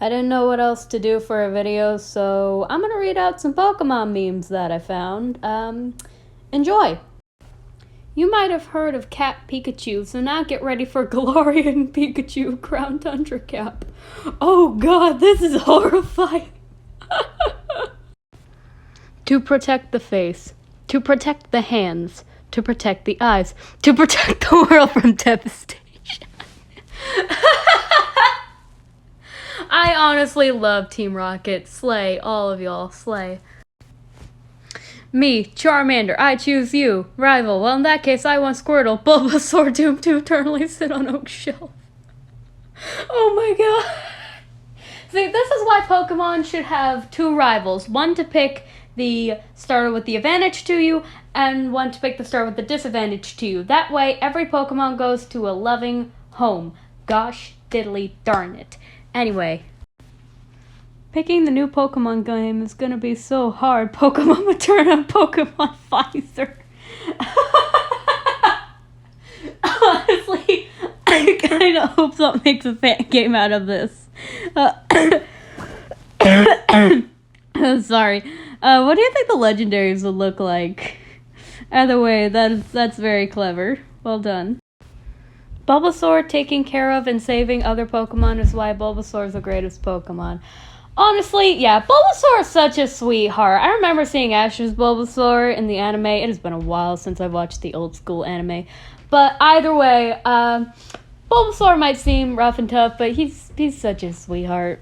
I didn't know what else to do for a video, so I'm gonna read out some Pokemon memes that I found. Enjoy! You might have heard of Cat Pikachu, so now get ready for Galarian Pikachu Crown Tundra Cap. Oh god, this is horrifying! To protect the face, to protect the hands, to protect the eyes, to protect the world from devastation. I honestly love Team Rocket. Slay, all of y'all, slay. Me, Charmander, I choose you. Rival, well in that case I want Squirtle. Bulbasaur, doomed to eternally sit on Oak's shelf. Oh my god. See, this is why Pokemon should have two rivals. One to pick the starter with the advantage to you, and one to pick the starter with the disadvantage to you. That way, every Pokemon goes to a loving home. Gosh diddly darn it. Anyway, picking the new Pokemon game is gonna be so hard. Pokemon Return on Pokemon Pfizer. Honestly, I kinda hope someone makes a fan game out of this. Sorry. What do you think the legendaries would look like? Either way, that's very clever. Well done. Bulbasaur taking care of and saving other Pokemon is why Bulbasaur is the greatest Pokemon. Honestly, yeah, Bulbasaur is such a sweetheart. I remember seeing Ash's Bulbasaur in the anime. It has been a while since I've watched the old school anime. But either way, Bulbasaur might seem rough and tough, but he's such a sweetheart.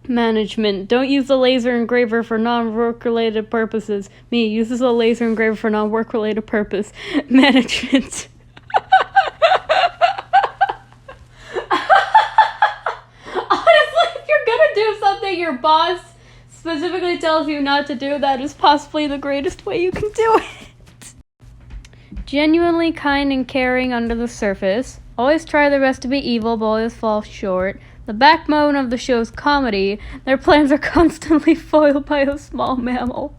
Management. Don't use a laser engraver for non-work related purposes. Me uses a laser engraver for non-work related purpose. Management. Honestly, if you're gonna do something your boss specifically tells you not to do, that is possibly the greatest way you can do it. Genuinely kind and caring under the surface. Always try their best to be evil, but always fall short. The backbone of the show's comedy, their plans are constantly foiled by a small mammal.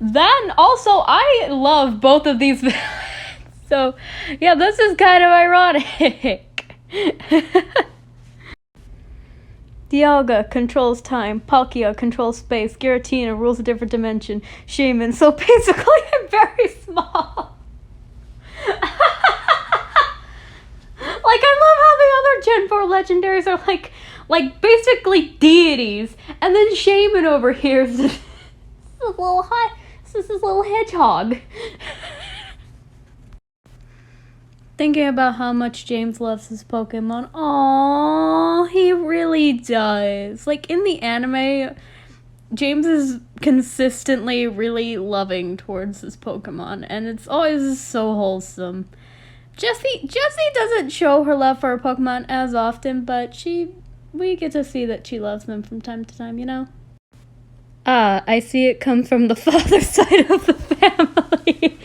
Then, also, I love both of these villains. So, yeah, this is kind of ironic. Dialga controls time, Palkia controls space, Giratina rules a different dimension, Shaman, so basically I'm very small. Like, I love how the other Gen 4 legendaries are like basically deities, and then Shaman over here is this little hedgehog. Thinking about how much James loves his Pokemon. Aww, he really does. Like, in the anime, James is consistently really loving towards his Pokemon, and it's always so wholesome. Jessie doesn't show her love for her Pokemon as often, but we get to see that she loves them from time to time, you know? Ah, I see it comes from the father's side of the family.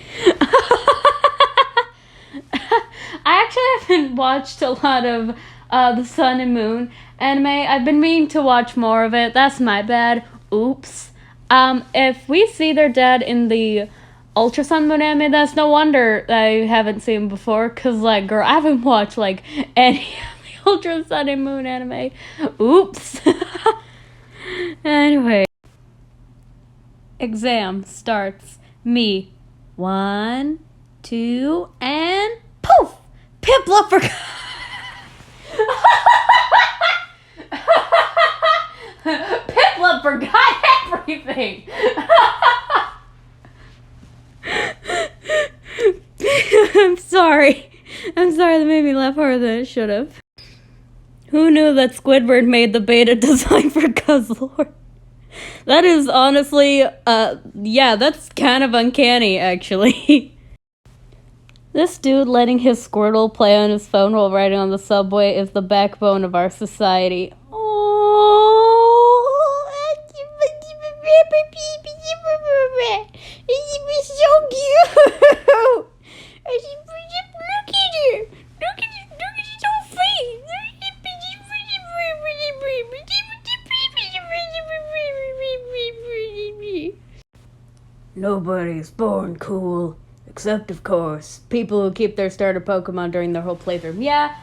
I actually haven't watched a lot of the Sun and Moon anime. I've been meaning to watch more of it. That's my bad. Oops. If we see their dad in the Ultra Sun Moon anime, that's no wonder I haven't seen before. Cause like, girl, I haven't watched like any of the Ultra Sun and Moon anime. Oops. Anyway. Exam starts. Me. 1, 2, and poof! Piplup forgot. Piplup forgot everything. I'm sorry that made me laugh harder than it should have. Who knew that Squidward made the beta design for Guzzlord? That is honestly, yeah, that's kind of uncanny, actually. This dude letting his Squirtle play on his phone while riding on the subway is the backbone of our society. He's so cute. Look at her. Look at his whole face. Nobody's born cool. Except, of course, people who keep their starter Pokemon during their whole playthrough. Yeah,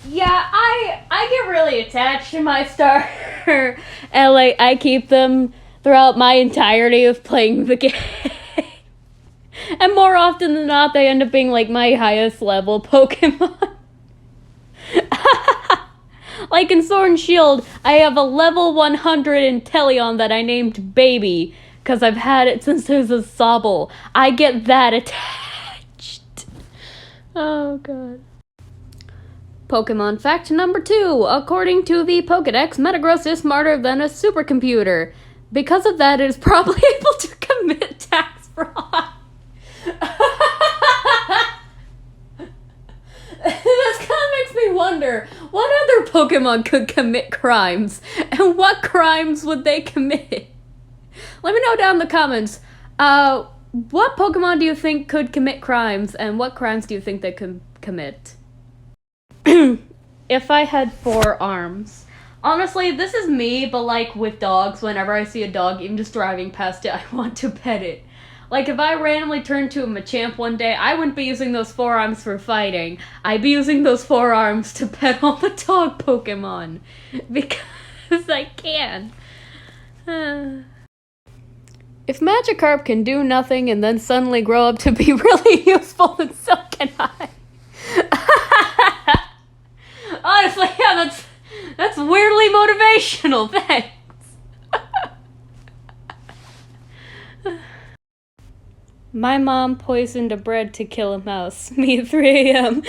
Yeah, I get really attached to my starter, and like I keep them throughout my entirety of playing the game. And more often than not, they end up being like my highest level Pokemon. Like in Sword and Shield, I have a level 100 Inteleon that I named Baby, because I've had it since it was a Sobble. I get that attached. Oh, God. Pokemon fact number 2. According to the Pokedex, Metagross is smarter than a supercomputer. Because of that, it is probably able to commit tax fraud. This kind of makes me wonder, what other Pokemon could commit crimes? And what crimes would they commit? Let me know down in the comments. What Pokemon do you think could commit crimes? And what crimes do you think they could commit? If I had 4 arms. Honestly, this is me, but like with dogs, whenever I see a dog, even just driving past it, I want to pet it. Like, if I randomly turned to a Machamp one day, I wouldn't be using those 4 arms for fighting. I'd be using those 4 arms to pet all the dog Pokemon. Because I can. If Magikarp can do nothing and then suddenly grow up to be really useful, then so can I. Honestly, yeah, that's weirdly motivational. Thanks. My mom poisoned a bread to kill a mouse. Me at 3 a.m.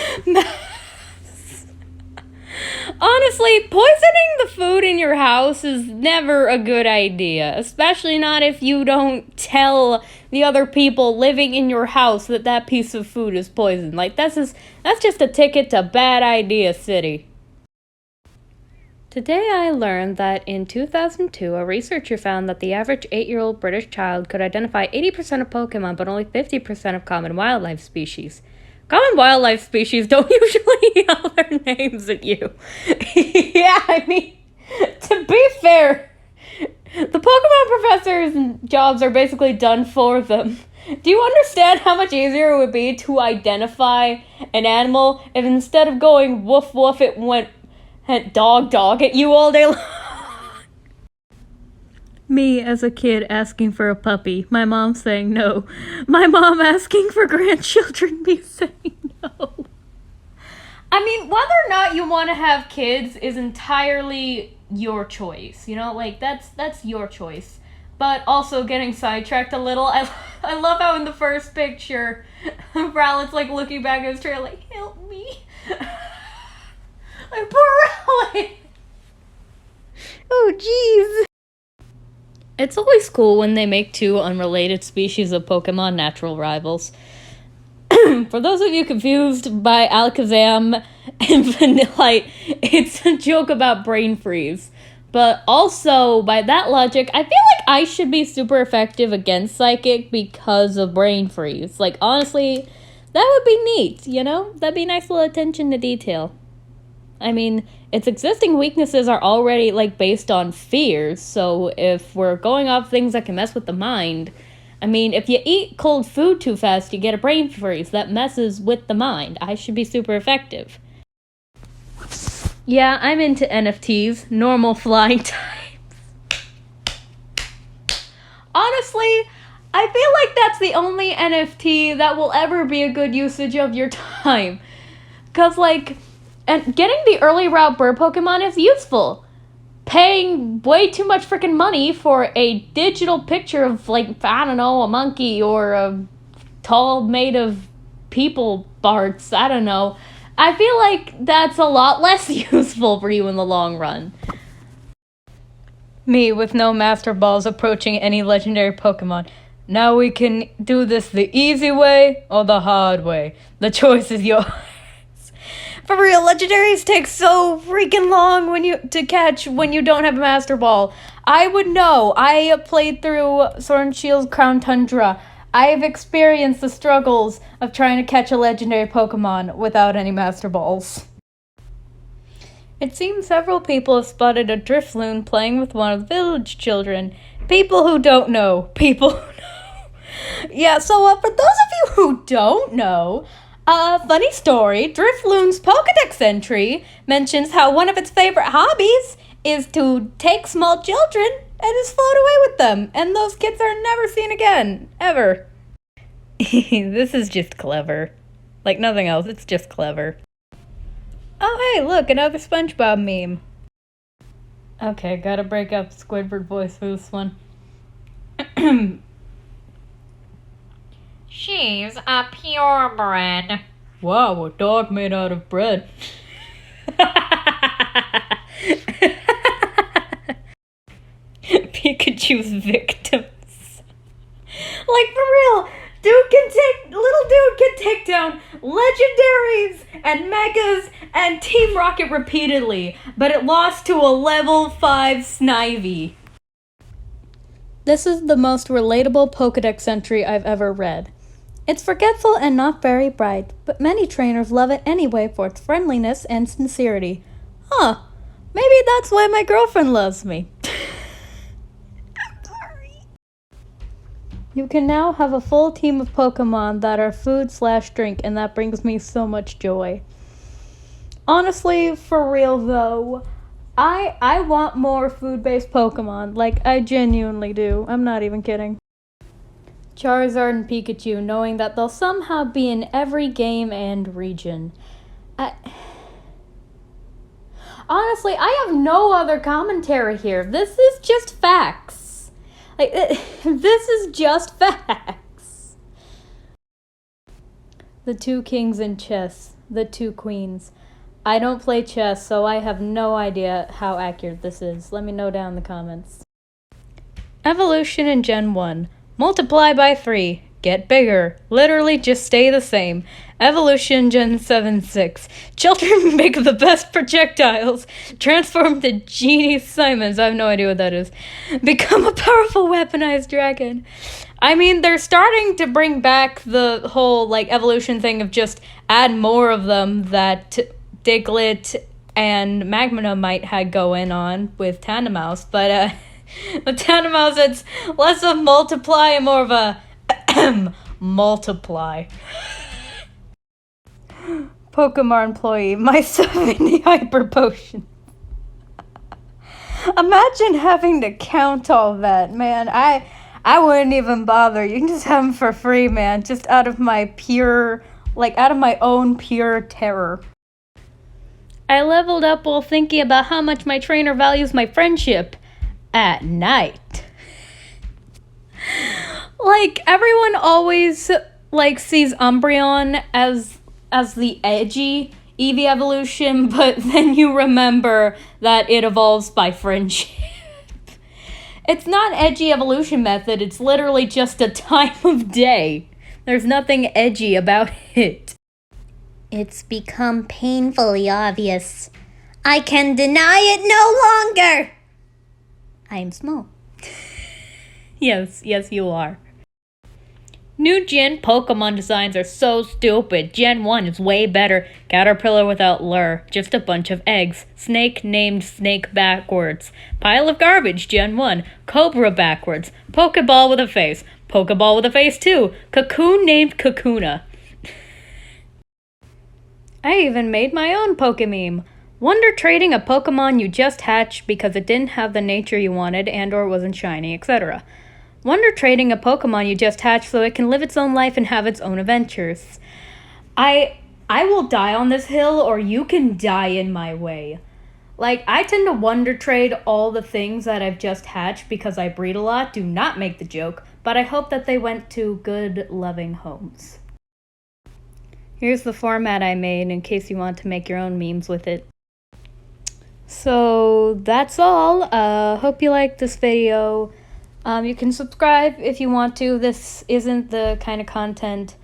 Honestly, poisoning the food in your house is never a good idea. Especially not if you don't tell the other people living in your house that that piece of food is poisoned. Like, that's just a ticket to Bad Idea City. Today I learned that in 2002, a researcher found that the average 8-year-old British child could identify 80% of Pokemon, but only 50% of common wildlife species. Common wildlife species don't usually yell their names at you. Yeah, I mean, to be fair, the Pokemon professors' jobs are basically done for them. Do you understand how much easier it would be to identify an animal if instead of going woof woof, it went dog at you all day long? Me as a kid asking for a puppy, my mom saying no. My mom asking for grandchildren, me saying no. I mean, whether or not you want to have kids is entirely your choice, you know? Like, that's your choice. But also getting sidetracked a little, I love how in the first picture, Rowlet's like looking back at his trail like, help me. Like, poor Rowlet. Oh, jeez. It's always cool when they make 2 unrelated species of Pokemon natural rivals. For those of you confused by Alakazam and Vanillite, it's a joke about brain freeze. But also, by that logic, I feel like I should be super effective against Psychic because of brain freeze. Like, honestly, that would be neat, you know? That'd be nice little attention to detail. I mean, its existing weaknesses are already, like, based on fears, so if we're going off things that can mess with the mind, I mean, if you eat cold food too fast, you get a brain freeze that messes with the mind. I should be super effective. Yeah, I'm into NFTs, normal flying types. Honestly, I feel like that's the only NFT that will ever be a good usage of your time. 'Cause, like, and getting the early route bird Pokemon is useful. Paying way too much freaking money for a digital picture of, like, I don't know, a monkey or a doll made of people parts, I don't know. I feel like that's a lot less useful for you in the long run. Me with no Master Balls approaching any legendary Pokemon. Now we can do this the easy way or the hard way. The choice is yours. For real, legendaries take so freaking long to catch when you don't have a Master Ball. I would know. I played through Sword and Shield Crown Tundra. I've experienced the struggles of trying to catch a legendary Pokemon without any Master Balls. It seems several people have spotted a Drifloon playing with one of the village children. People who don't know. People who know. Yeah, so for those of you who don't know, Funny story, Drifloon's Pokedex entry mentions how one of its favorite hobbies is to take small children and just float away with them, and those kids are never seen again, ever. This is just clever. Like nothing else, it's just clever. Oh hey, look, another SpongeBob meme. Okay, gotta break up Squidward voice for this one. She's a purebred. Wow, a dog made out of bread. Pikachu's victims. Like, for real, little dude can take down legendaries and megas and Team Rocket repeatedly, but it lost to a level 5 Snivy. This is the most relatable Pokedex entry I've ever read. It's forgetful and not very bright, but many trainers love it anyway for its friendliness and sincerity. Huh, maybe that's why my girlfriend loves me. I'm sorry. You can now have a full team of Pokemon that are food/drink, and that brings me so much joy. Honestly, for real though, I want more food-based Pokemon. Like, I genuinely do. I'm not even kidding. Charizard and Pikachu, knowing that they'll somehow be in every game and region. Honestly, I have no other commentary here. This is just facts. Like, this is just facts. The two kings in chess, the two queens. I don't play chess, so I have no idea how accurate this is. Let me know down in the comments. Evolution in Gen 1. Multiply by 3. Get bigger. Literally just stay the same. Evolution Gen 7-6. Children make the best projectiles. Transform to Genie Simons. I have no idea what that is. Become a powerful weaponized dragon. I mean, they're starting to bring back the whole, like, evolution thing of just add more of them that Diglett and Magmana might had going on with Tandemaus, but, with Tandemaus, it's less of multiply and more of a multiply. Pokemon employee, my 70 hyper potion. Imagine having to count all that, man. I wouldn't even bother. You can just have them for free, man. Just out of my own pure terror. I leveled up while thinking about how much my trainer values my friendship. At night. Like, everyone always, like, sees Umbreon as the edgy Eevee evolution, but then you remember that it evolves by friendship. It's not an edgy evolution method, it's literally just a time of day. There's nothing edgy about it. It's become painfully obvious. I can deny it no longer. I am small. Yes, you are. New Gen Pokemon designs are so stupid. Gen 1 is way better. Caterpillar without lure. Just a bunch of eggs. Snake named Snake backwards. Pile of garbage, Gen 1. Cobra backwards. Pokeball with a face. Pokeball with a face too. Cocoon named Kakuna. I even made my own Pokememe. Wonder trading a Pokemon you just hatched because it didn't have the nature you wanted and or wasn't shiny, etc. Wonder trading a Pokemon you just hatched so it can live its own life and have its own adventures. I will die on this hill or you can die in my way. Like, I tend to wonder trade all the things that I've just hatched because I breed a lot. Do not make the joke, but I hope that they went to good, loving homes. Here's the format I made in case you want to make your own memes with it. So that's all. Hope you liked this video. You can subscribe if you want to. This isn't the kind of content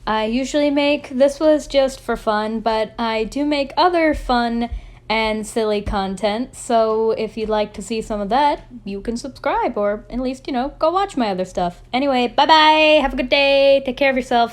I usually make. This was just for fun, but I do make other fun and silly content. So if you'd like to see some of that, you can subscribe or at least, go watch my other stuff. Anyway, bye-bye. Have a good day. Take care of yourself.